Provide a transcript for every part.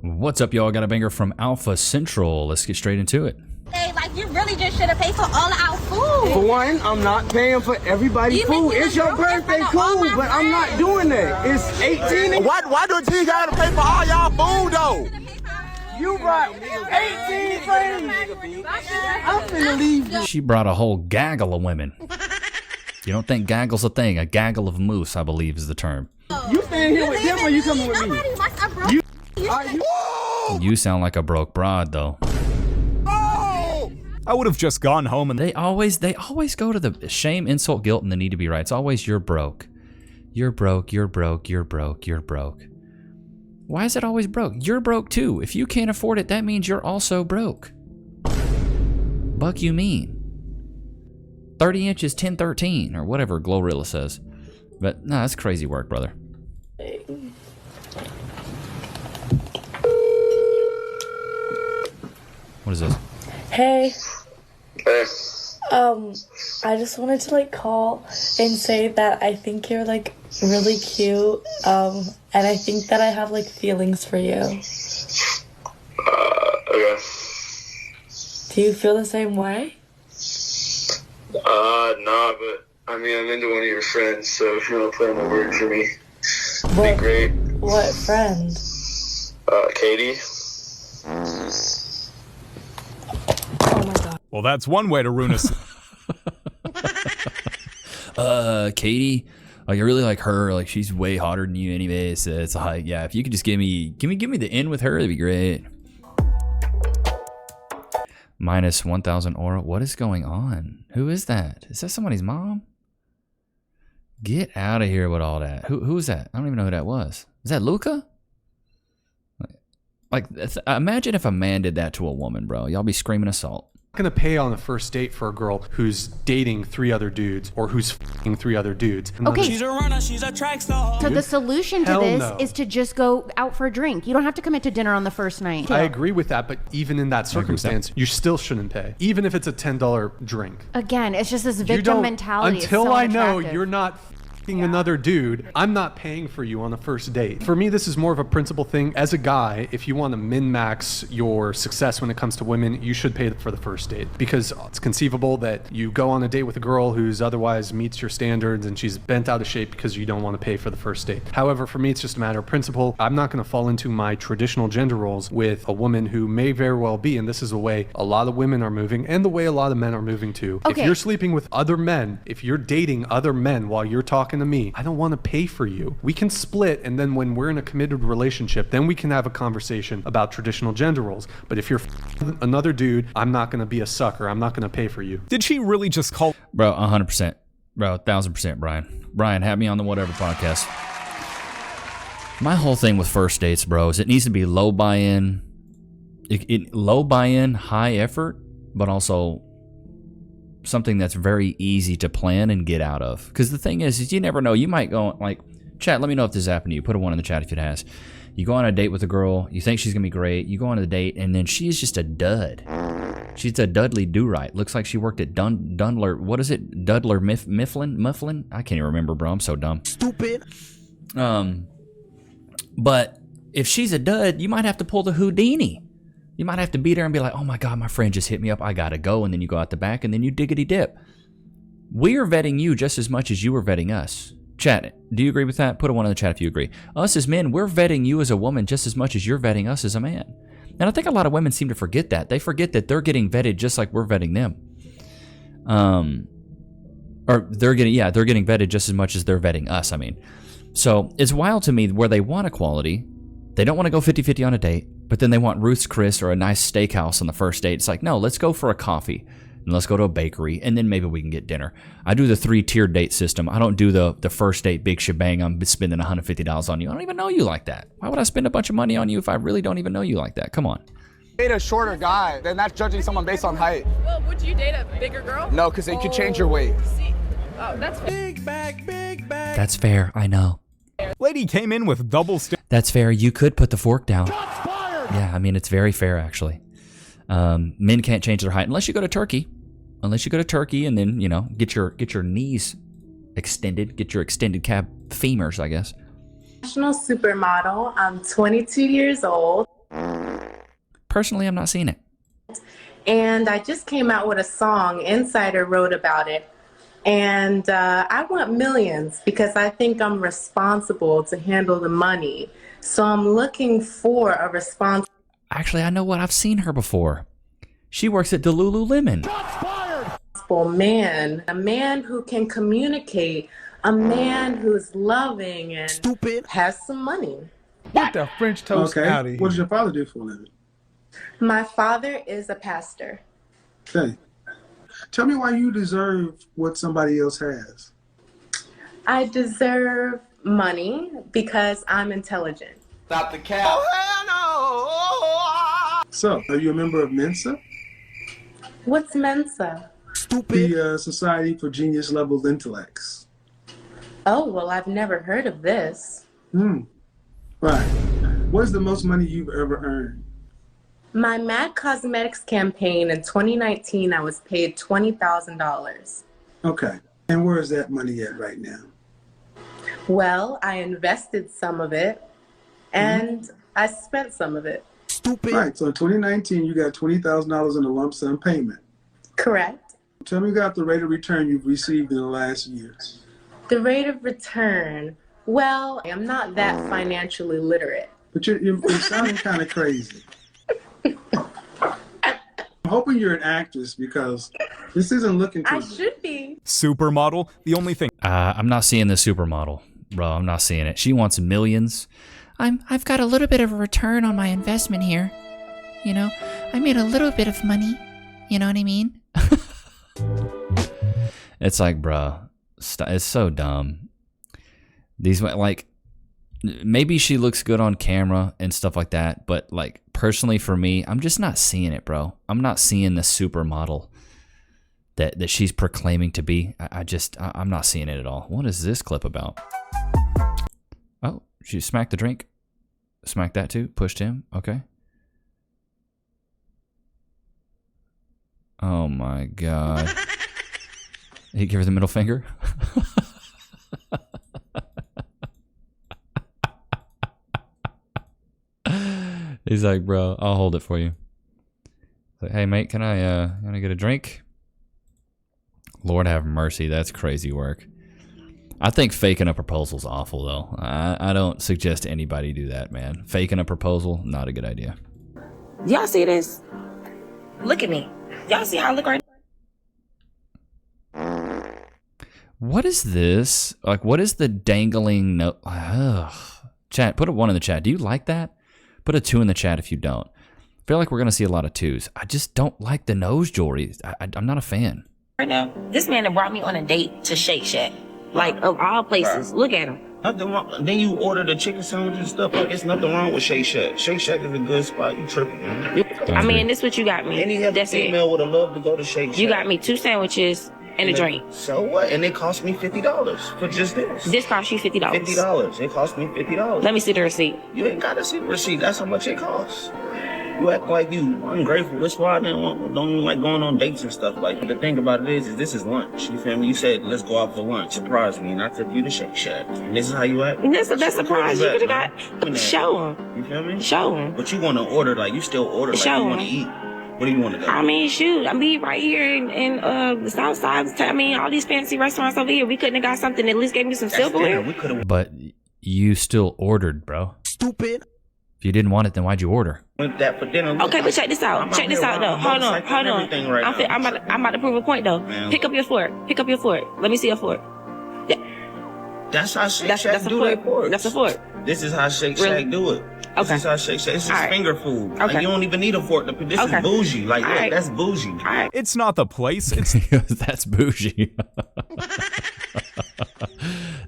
What's up, y'all? Got a banger from Alpha Central. Let's get straight into it. Hey, like, you really just should have paid for all of our food. For one, I'm not paying for everybody's food. It's your birthday, cool, but I'm not doing that. It's 18. Why do you gotta pay for all y'all food, though? You brought 18 friends. I'm finna leave you. She brought a whole gaggle of women. You don't think gaggle's a thing? A gaggle of moose, I believe, is the term. You staying here with them or you coming with me? You sound like a broke broad, though. I would have just gone home and They always go to the shame, insult, guilt, and the need to be right. It's always you're broke. You're broke, you're broke, you're broke, you're broke. Why is it always broke? You're broke too. If you can't afford it, that means you're also broke. Buck you mean. 30 inches, 1013, or whatever Glorilla says. But no, that's crazy work, brother. What is this? Hey. Hey. I just wanted to call and say that I think you're really cute. And I think that I have feelings for you. Okay. Do you feel the same way? Nah, but I'm into one of your friends, so if you want to play on the word for me, it'd What? be great. What friend? Katie. Oh my god. well, that's one way to ruin us. Katie, I really like her. She's way hotter than you anyway. So it's yeah. If you could just give me the in with her, that'd be great. Minus 1,000 aura. What is going on? Who is that? Is that somebody's mom? Get out of here with all that. Who's that? I don't even know who that was. Is that Luca? Imagine if a man did that to a woman, bro. Y'all be screaming assault. I'm not gonna pay on a first date for a girl who's dating 3 other dudes or who's f***ing 3 other dudes. Okay. She's a runner, she's a track star. So the solution to Hell this no. is to just go out for a drink. You don't have to commit to dinner on the first night. I agree with that, but even in that circumstance, you still shouldn't pay. Even if it's a $10 drink. Again, it's just this You victim don't, mentality. until it's so I know unattractive. you're not f***ing another dude, I'm not paying for you on a first date. For me, this is more of a principle thing. As a guy, if you want to min-max your success when it comes to women, you should pay for the first date. Because it's conceivable that you go on a date with a girl who's otherwise meets your standards and she's bent out of shape because you don't want to pay for the first date. However, for me, it's just a matter of principle. I'm not going to fall into my traditional gender roles with a woman who may very well be, and this is the way a lot of women are moving and the way a lot of men are moving too. Okay. If you're sleeping with other men, if you're dating other men while you're talking to me, I don't want to pay for you. We can split, and then when we're in a committed relationship, then we can have a conversation about traditional gender roles. But if you're another dude, I'm not going to be a sucker. I'm not going to pay for you. Did she really just call? Bro, 100%. Bro, 1,000%, Brian. Brian, have me on the Whatever podcast. My whole thing with first dates, bro, is it needs to be low buy-in. Low buy-in, high effort, but also something that's very easy to plan and get out of. Because the thing is you never know. You might go, chat, let me know if this happened to you. Put a 1 in the chat if it has. You go on a date with a girl, you think she's going to be great. You go on a date, and then she's just a dud. She's a Dudley Do-Right. Looks like she worked at Dundler. What is it? Dudler Mifflin? I can't even remember, bro. I'm so dumb. Stupid. But if she's a dud, you might have to pull the Houdini. You might have to be there and be like, oh my God, my friend just hit me up. I got to go. And then you go out the back and then you diggity dip. We are vetting you just as much as you are vetting us. Chat, do you agree with that? Put a 1 in the chat if you agree. Us as men, we're vetting you as a woman just as much as you're vetting us as a man. And I think a lot of women seem to forget that. They forget that they're getting vetted just like we're vetting them. Or they're getting vetted just as much as they're vetting us, I mean. So it's wild to me where they want equality. They don't want to go 50-50 on a date, but then they want Ruth's Chris or a nice steakhouse on the first date. It's like, no, let's go for a coffee. And let's go to a bakery, and then maybe we can get dinner. I do the 3-tiered date system. I don't do the first date big shebang. I'm spending $150 on you. I don't even know you like that. Why would I spend a bunch of money on you if I really don't even know you like that? Come on. Date a shorter guy, then that's judging someone based on height. Well, would you date a bigger girl? No, because you could change your weight. See, oh, that's big bag. That's fair. I know. Lady came in with double stick. That's fair. You could put the fork down. Yeah, I mean, it's very fair, actually. Men can't change their height unless you go to Turkey. Unless you go to Turkey and then, get your knees extended, get your extended cab femurs, I guess. Professional supermodel. I'm 22 years old. Personally, I'm not seeing it. And I just came out with a song. Insider wrote about it. And I want millions because I think I'm responsible to handle the money. So I'm looking for a responsible. Actually, I know what. I've seen her before. She works at Lululemon. Man, a man who can communicate, a man who's loving and has some money. Get the French toast out of here. What does your father do for a living? My father is a pastor. Okay. Tell me why you deserve what somebody else has. I deserve money because I'm intelligent. Stop the cap. Oh, hell no! So, are you a member of Mensa? What's Mensa? The Society for Genius Level Intellects. Oh, well, I've never heard of this. Right. What is the most money you've ever earned? My MAC Cosmetics campaign in 2019, I was paid $20,000. Okay. And where is that money at right now? Well, I invested some of it, and I spent some of it. Right. So in 2019, you got $20,000 in a lump sum payment. Correct. Tell me about the rate of return you've received in the last year. The rate of return, well, I'm not that financially literate. But you're sounding kind of crazy. I'm hoping you're an actress because this isn't looking too I good. should be. Supermodel, the only thing. I'm not seeing the supermodel, bro. I'm not seeing it. She wants millions. I've got a little bit of a return on my investment here. You know, I made a little bit of money. You know what I mean? It's like, bro, it's so dumb. These, like, maybe she looks good on camera and stuff like that, but like personally for me, I'm just not seeing it, bro. I'm not seeing the supermodel that she's proclaiming to be. I'm not seeing it at all. What is this clip about? Oh, she smacked the drink. Smacked that too. Pushed him. Okay. Oh my God. He gave her the middle finger. He's like, bro, I'll hold it for you. Like, hey mate, can I get a drink? Lord have mercy, that's crazy work. I think faking a proposal's awful though. I don't suggest anybody do that, man. Faking a proposal, not a good idea. Y'all see this? Look at me. Y'all see how I look right now? What is this? Like, what is the dangling note? Chat, put a 1 in the chat. Do you like that? Put a 2 in the chat if you don't. I feel like we're going to see a lot of 2s. I just don't like the nose jewelry. I'm not a fan. Right now, this man that brought me on a date to Shake Shack. Like, of all places. Look at him. Nothing wrong. Then you order the chicken sandwich and stuff. Like, it's nothing wrong with Shake Shack. Shake Shack is a good spot. You tripping, man. I mean, this what you got me. Any other female would have loved to go to Shake Shack. You got me 2 sandwiches and a drink. So what? And it cost me $50 for just this. This cost you $50. $50. It cost me $50. Let me see the receipt. You ain't got to see the receipt. That's how much it costs. You act like you ungrateful. That's why I don't like going on dates and stuff. Like, the thing about it is this is lunch. You feel me? You said, let's go out for lunch. Surprise me. And I took you to Shake Shack. And this is how you act? That's surprise. You could have got... Show him. You feel me? Show him. But you want to order, like, you still order like you want to eat. What do you want to do? I mean, shoot. I mean, right here in the South Side. I mean, all these fancy restaurants over here. We couldn't have got something that at least gave me some silverware. But you still ordered, bro. Stupid. If you didn't want it, then why'd you order? Went that for dinner. Okay, but check this out. Check this out, though. Hold on. Right I'm about to prove a point, though. Man. Pick up your fork. Pick up your fork. Let me see your fork. That's how Shake Shack do their forks. That's a fork. This is how Shake Shack do it. This is how Shake Shack. This is finger food. Okay. Like, you don't even need a fork. This is bougie. Like, look, that's bougie. It's not the place. It's that's bougie.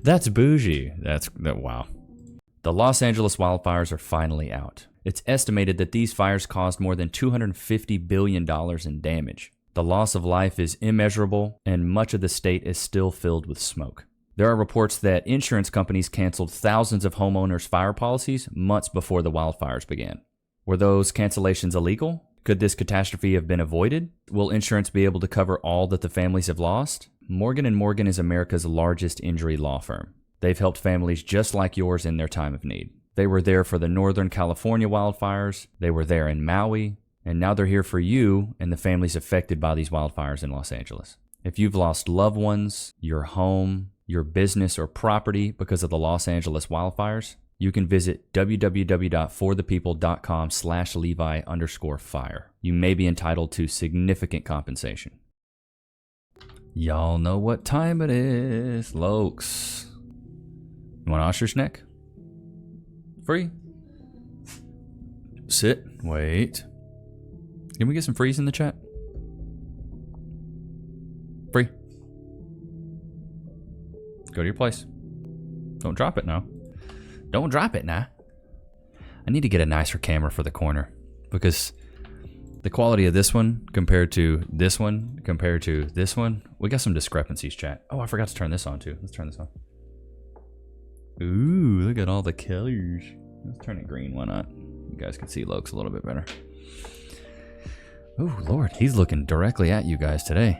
That's bougie. Wow. The Los Angeles wildfires are finally out. It's estimated that these fires caused more than $250 billion in damage. The loss of life is immeasurable, and much of the state is still filled with smoke. There are reports that insurance companies canceled thousands of homeowners' fire policies months before the wildfires began. Were those cancellations illegal? Could this catastrophe have been avoided? Will insurance be able to cover all that the families have lost? Morgan & Morgan is America's largest injury law firm. They've helped families just like yours in their time of need. They were there for the Northern California wildfires. They were there in Maui. And now they're here for you and the families affected by these wildfires in Los Angeles. If you've lost loved ones, your home, your business, or property because of the Los Angeles wildfires, you can visit www.forthepeople.com/Levi_fire. You may be entitled to significant compensation. Y'all know what time it is, Lokes. You want ostrich neck? Free. Sit. Wait. Can we get some freeze in the chat? Free. Go to your place. Don't drop it now. Don't drop it now. I need to get a nicer camera for the corner because the quality of this one compared to this one compared to this one, we got some discrepancies, chat. Oh, I forgot to turn this on too. Let's turn this on. Ooh, look at all the colors. Let's turn it green. Why not? You guys can see Lokes a little bit better. Oh, Lord. He's looking directly at you guys today.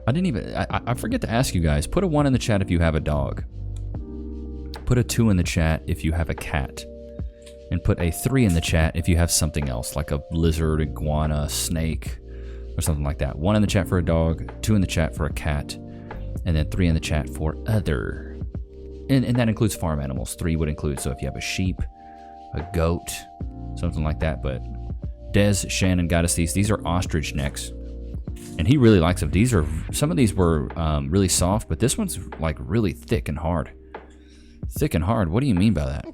I forget to ask you guys. Put a 1 in the chat if you have a dog. Put a 2 in the chat if you have a cat. And put a 3 in the chat if you have something else, like a lizard, iguana, snake, or something like that. 1 in the chat for a dog, 2 in the chat for a cat, and then 3 in the chat for other. And that includes farm animals. 3 would include, so if you have a sheep, a goat, something like that. But Des Shannon got us these. These are ostrich necks. And he really likes them. These are, some of these were really soft, but this one's like really thick and hard. Thick and hard, what do you mean by that?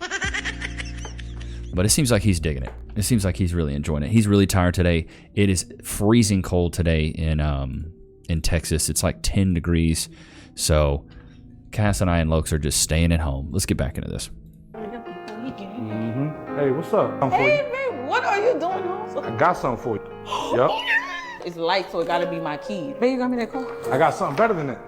But it seems like he's digging it. It seems like he's really enjoying it. He's really tired today. It is freezing cold today in Texas. It's like 10 degrees. So Cass and I and Lokes are just staying at home. Let's get back into this. Hey, what's up? Hey, man, what are you doing home? I got something for you. Yep. It's light, so it gotta be my key. Babe, you got me that car? I got something better than that.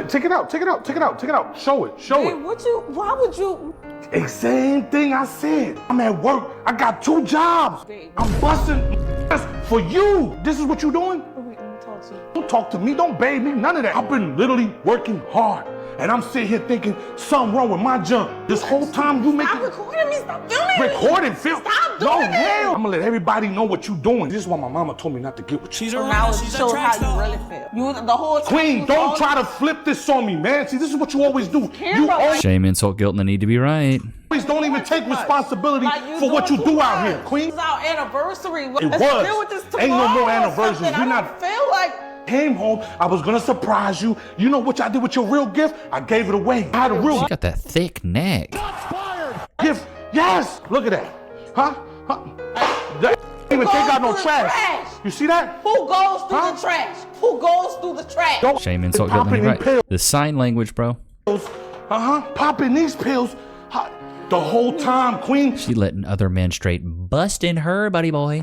Take it out, take it out, take it out, take it out. Show it, show Babe, it. why would you? It's same thing I said. I'm at work. I got 2 jobs. Babe. I'm busting for you. This is what you doing? Wait, let me talk to you. Don't talk to me. Don't babe me. None of that. I've been literally working hard. And I'm sitting here thinking something wrong with my junk. This whole time you making... Stop recording me. Stop filming me. Recording, film. Stop doing it. Hell. I'm gonna let everybody know what you doing. This is why my mama told me not to get with you. She's a now it shows how you really feel. You the whole time. Queen, don't try to flip this on me, man. See, this is what you always do. You always Shame, insult, guilt, and the need to be right. don't even take responsibility for what you do out here, Queen. It's our anniversary. It Let's was. deal with this tomorrow. Ain't no more or anniversaries. something. We I not don't feel like. Came home, I was gonna surprise you. You know what I did with your real gift? I gave it away. I had a real She got that thick neck. gift. Yes, look at that. Huh? That even take out no trash. You see that? Who goes through the trash? Who goes through the trash? Don't Shame, insult, guilt, and the need to be right. The sign language, bro. Popping these pills the whole time, Queen. She letting other men straight busting her, buddy boy.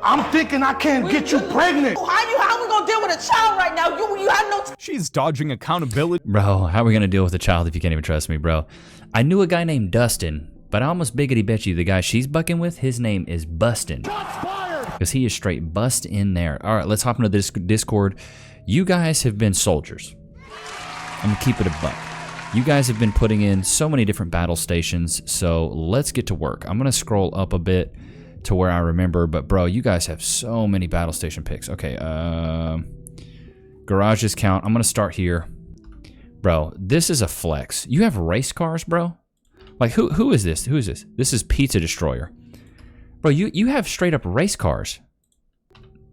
I'm thinking I can't get you pregnant. How we gonna deal with a child right now? You have no. She's dodging accountability. Bro, how are we gonna deal with a child if you can't even trust me, bro? I knew a guy named Dustin, but I almost biggity bet you the guy she's bucking with, his name is Bustin'. Because he is straight bust in there. All right, let's hop into this Discord. You guys have been soldiers. I'm gonna keep it a buck. You guys have been putting in so many different battle stations, so let's get to work. I'm gonna scroll up a bit to where I remember, but bro, you guys have so many battle station picks. Okay, garages count. I'm gonna start here. Bro, this is a flex. You have race cars, bro? Like, who is this? Who is this? This is Pizza Destroyer. Bro, you have straight up race cars.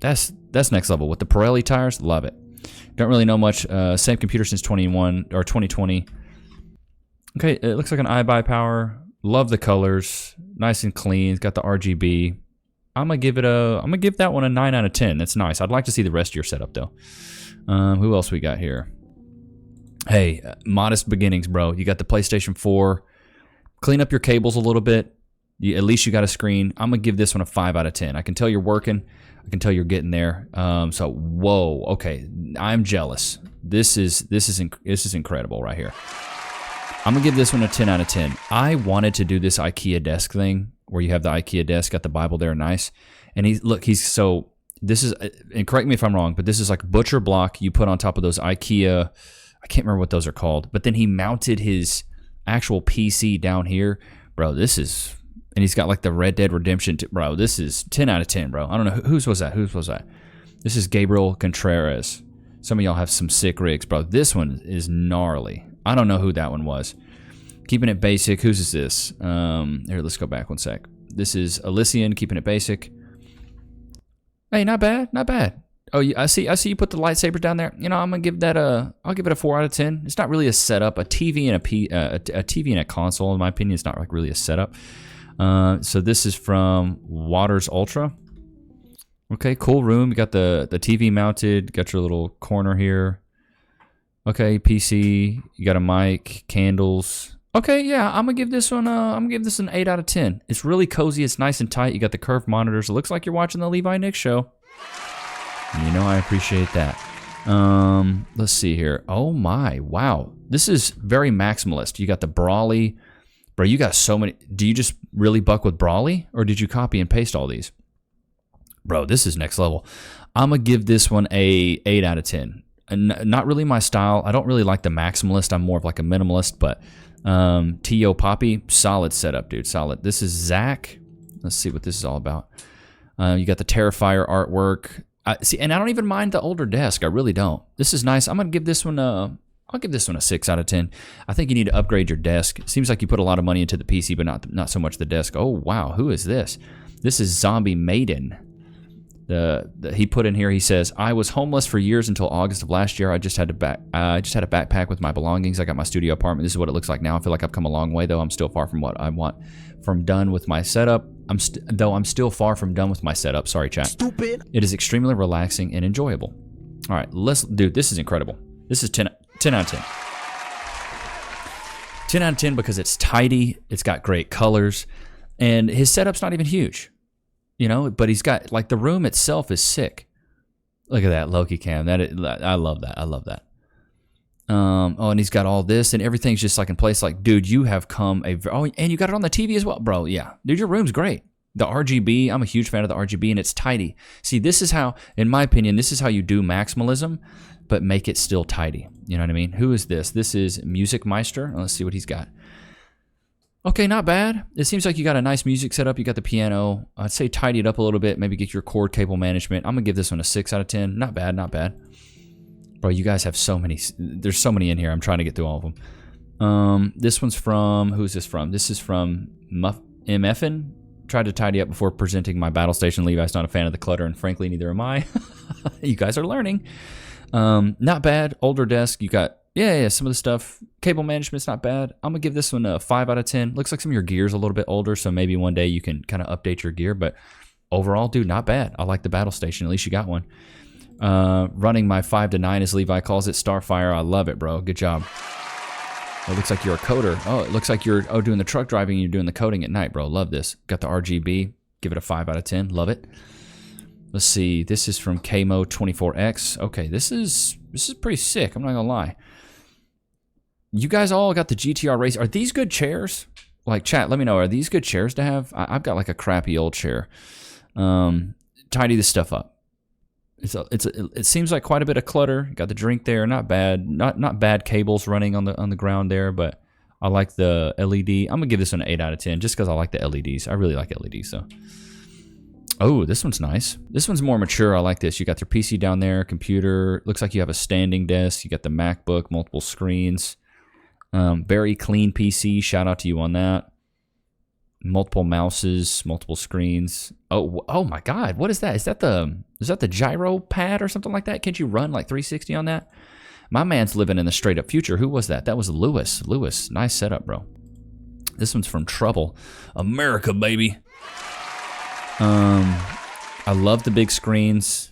That's next level. With the Pirelli tires, love it. Don't really know much. Same computer since 2020. Okay, it looks like an iBuy power. Love the colors. Nice and clean. It's got the RGB. I'm gonna give that one a 9 out of 10. That's nice. I'd like to see the rest of your setup though. Who else we got here? Hey, modest beginnings, bro. You got the PlayStation 4. Clean up your cables a little bit. At least you got a screen. I'm gonna give this one a 5 out of 10. I can tell you're working. I can tell you're getting there. So whoa, okay. I'm jealous. This is incredible right here. I'm gonna give this one a 10 out of 10. I wanted to do this IKEA desk thing where you have the IKEA desk, got the Bible there, nice. And this is, and correct me if I'm wrong, but this is like butcher block you put on top of those IKEA, I can't remember what those are called, but then he mounted his actual PC down here. Bro, this is And he's got like the Red Dead Redemption. Bro, this is 10 out of 10, bro. I don't know. Whose was that? Whose was that? This is Gabriel Contreras. Some of y'all have some sick rigs, bro. This one is gnarly. I don't know who that one was. Keeping it basic. Whose is this? Here, let's go back one sec. This is Elysian, keeping it basic. Hey, not bad, not bad. Oh, I see you put the lightsabers down there. You know, I'm gonna give that I'll give it a 4 out of 10. It's not really a setup. A TV and a TV and a console, in my opinion, is not like really a setup. So this is from Waters Ultra. Okay, cool room. You got the TV mounted. Got your little corner here. Okay, PC. You got a mic, candles. Okay, yeah, I'm gonna give this one. I'm gonna give this an 8 out of 10. It's really cozy. It's nice and tight. You got the curved monitors. It looks like you're watching the Levi Nichs show. You know, I appreciate that. Let's see here. Oh my, wow. This is very maximalist. You got the Brawley. Bro, you got so many. Do you just really buck with Brawley, or did you copy and paste all these? Bro, this is next level. I'm going to give this one a 8 out of 10. And not really my style. I don't really like the maximalist. I'm more of like a minimalist, but T.O. Poppy, solid setup, dude, solid. This is Zach. Let's see what this is all about. You got the Terrifier artwork. See, and I don't even mind the older desk. I really don't. This is nice. I'm going to give this one I'll give this one a 6 out of 10. I think you need to upgrade your desk. It seems like you put a lot of money into the PC, but not so much the desk. Oh, wow. Who is this? This is Zombie Maiden. He put in here, he says, I was homeless for years until August of last year. I just had a backpack with my belongings. I got my studio apartment. This is what it looks like now. I feel like I've come a long way, though. I'm still far from what I want done with my setup. I'm still far from done with my setup. Sorry, chat. Stupid. It is extremely relaxing and enjoyable. All right, dude, this is incredible. This is 10 out of 10. 10 out of 10 because it's tidy. It's got great colors. And his setup's not even huge. You know, but he's got, like, the room itself is sick. Look at that Loki cam. I love that. I love that. Oh, and he's got all this, and everything's just like in place. Like, dude, you have come and you got it on the TV as well, bro. Yeah, dude, your room's great. The RGB, I'm a huge fan of the RGB, and it's tidy. See, this is how, in my opinion, this is how you do maximalism, but make it still tidy. You know what I mean? Who is this? This is Music Meister. Let's see what he's got. Okay, not bad. It seems like you got a nice music setup. You got the piano. I'd say tidy it up a little bit. Maybe get your cord cable management. I'm going to give this one a 6 out of 10. Not bad, not bad. Bro, you guys have so many. There's so many in here. I'm trying to get through all of them. This one's from, who's this from? This is from MFN. Tried to tidy up before presenting my battle station. Levi's not a fan of the clutter, and frankly, neither am I. You guys are learning. Not bad. Older desk. You got, yeah, some of the stuff. Cable management's not bad. I'm going to give this one a 5 out of 10. Looks like some of your gear's a little bit older, so maybe one day you can kind of update your gear. But overall, dude, not bad. I like the battle station. At least you got one. Running my 5 to 9, as Levi calls it, Starfire. I love it, bro. Good job. It looks like you're a coder. Oh, it looks like you're doing the truck driving and you're doing the coding at night, bro. Love this. Got the RGB. Give it a 5 out of 10. Love it. Let's see. This is from KMO24X. Okay, this is pretty sick. I'm not gonna lie. You guys all got the GTR race. Are these good chairs? Like, chat, let me know. Are these good chairs to have? I've got like a crappy old chair. Tidy this stuff up. It seems like quite a bit of clutter. Got the drink there, not bad. Not bad cables running on the ground there, but I like the LED. I'm gonna give this one an 8 out of 10 just because I like the LEDs. I really like LEDs. So, oh, this one's nice. This one's more mature. I like this. You got your PC down there, computer. Looks like you have a standing desk. You got the MacBook, multiple screens. Very clean PC. Shout out to you on that. Multiple mouses, multiple screens. Oh my God! What is that? Is that the gyro pad or something like that? Can't you run like 360 on that? My man's living in the straight up future. Who was that? That was Lewis. Lewis, nice setup, bro. This one's from Trouble, America, baby. I love the big screens.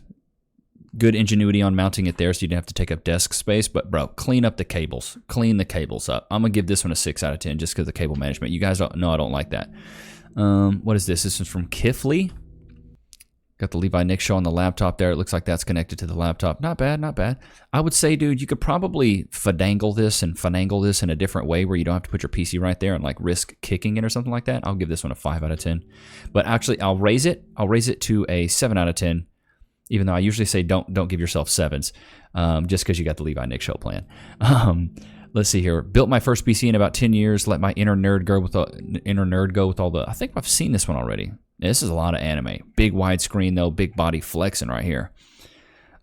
Good ingenuity on mounting it there, so you didn't have to take up desk space. But bro, clean up the cables. Clean the cables up. I'm gonna give this one a 6 out of 10 just because of the cable management. You guys don't know I don't like that. What is this? This is from Kifley. Got the Levi Nichs show on the laptop there. It looks like that's connected to the laptop. Not bad, not bad. I would say, dude, you could probably finagle this in a different way where you don't have to put your PC right there and like risk kicking it or something like that. I'll give this one a 5 out of 10. But actually, I'll raise it to a 7 out of 10. Even though I usually say don't give yourself 7s, just because you got the Levi Nichs show plan. Let's see here. Built my first PC in about 10 years. Let my inner nerd go with all the. I think I've seen this one already. This is a lot of anime. Big widescreen though. Big body flexing right here.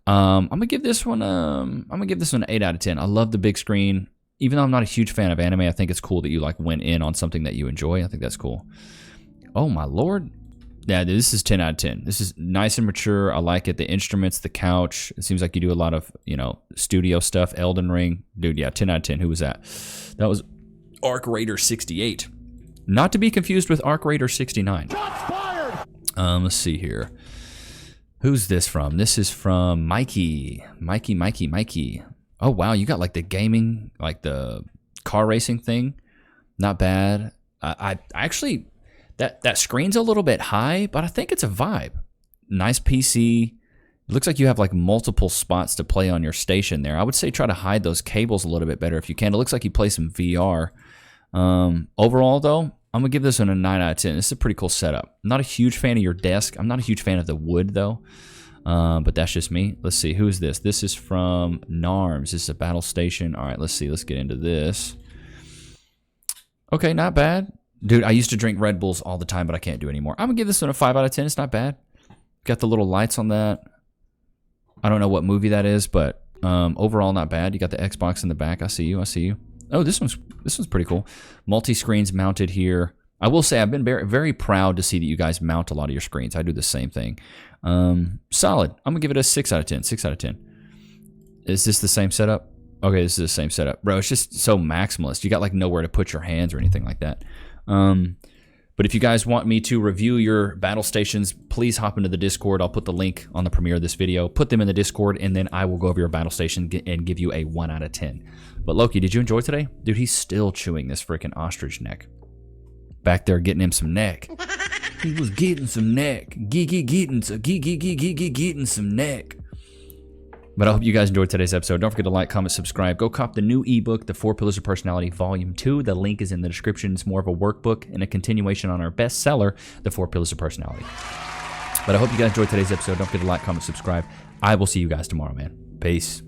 I'm gonna give this one. I'm gonna give this one an 8 out of 10. I love the big screen. Even though I'm not a huge fan of anime, I think it's cool that you like went in on something that you enjoy. I think that's cool. Oh my lord. Yeah, this is 10 out of 10. This is nice and mature. I like it. The instruments, the couch. It seems like you do a lot of, studio stuff. Elden Ring. Dude, yeah, 10 out of 10. Who was that? That was Arc Raider 68. Not to be confused with Arc Raider 69. Let's see here. Who's this from? This is from Mikey. Mikey. Oh, wow. You got like the gaming, like the car racing thing. Not bad. I actually... That screen's a little bit high, but I think it's a vibe. Nice PC. It looks like you have like multiple spots to play on your station there. I would say try to hide those cables a little bit better if you can. It looks like you play some VR. Overall, though, I'm going to give this one a 9 out of 10. This is a pretty cool setup. I'm not a huge fan of your desk. I'm not a huge fan of the wood, though. But that's just me. Let's see. Who is this? This is from NARMS. This is a battle station. All right, let's see. Let's get into this. Okay, not bad. Dude, I used to drink Red Bulls all the time, but I can't do it anymore. I'm going to give this one a 5 out of 10. It's not bad. Got the little lights on that. I don't know what movie that is, but overall not bad. You got the Xbox in the back. I see you. Oh, this one's pretty cool. Multi-screens mounted here. I will say I've been very, very proud to see that you guys mount a lot of your screens. I do the same thing. Solid. I'm going to give it a 6 out of 10. 6 out of 10. Is this the same setup? Okay, this is the same setup. Bro, it's just so maximalist. You got like nowhere to put your hands or anything like that. But if you guys want me to review your battle stations, please hop into the Discord. I'll put the link on the premiere of this video. Put them in the Discord, and then I will go over your battle station and give you a 1 out of 10. But Loki, did you enjoy today? Dude, he's still chewing this freaking ostrich neck. Back there getting him some neck. He was getting some neck. Getting some neck. But I hope you guys enjoyed today's episode. Don't forget to like, comment, subscribe. Go cop the new ebook, The 4 Pillars of Personality, Volume 2. The link is in the description. It's more of a workbook and a continuation on our bestseller, The 4 Pillars of Personality. But I hope you guys enjoyed today's episode. Don't forget to like, comment, subscribe. I will see you guys tomorrow, man. Peace.